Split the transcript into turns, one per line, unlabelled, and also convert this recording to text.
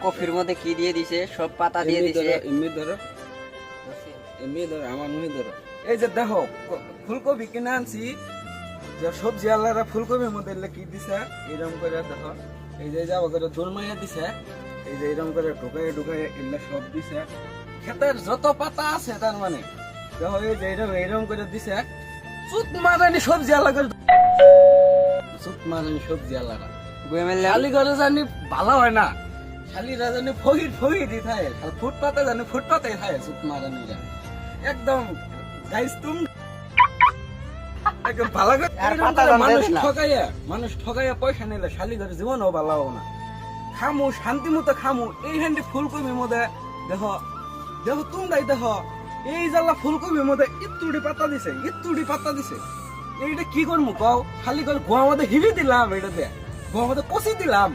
কফির মধ্যে কি দিয়ে দিছে, সব পাতা দিয়ে দিছে।
এমনি ধরো আমার মুহি ধরো। এই যে দেখো ফুলকপি কিনে আনছি, যে সবজি আল্লাহরা ফুলকপির মধ্যে কি দিছে এরকম করে দেখো। এই যে যাবো করে দোলমাইয়া দিছে, এই যে এরকম করে ঢুকাই ঢুকাই এগুলা সব দিছে। ক্ষেতের যত পাতা আছে তার মানে দেখো, এই যে এরকম করে দিছে। চুত মারানি সবজি আল্লাহ করে, চুত মারানি সবজি আল্লাহরা শালি ঘরে জানি ভালো হয় না, শালিরা জানি ফকির ফকিরই থাকে, আর ফুটপাতে জানি ফুটপাতে থাকে চুত মারানিরা। একদম গাইস তুমি একদম ভালো করে মানুষ ঠকাইয়া পয়সা নিলে শালি ঘরে জীবনও ভালো হবো না। খামু শান্তি মতো খামু। এই হ্যান্ডি ফুলকপির মধ্যে দেখো দেখো তোমরাই দেখো, এই জ্বালা ফুলকপির মধ্যে ইত্তুড়ি পাতা দিছে। এইটা কি করবো কও? খালি করে গোয়া মধ্যে হিবি দিলাম, এটা দিয়ে গোয়া মধ্যে কষি দিলাম।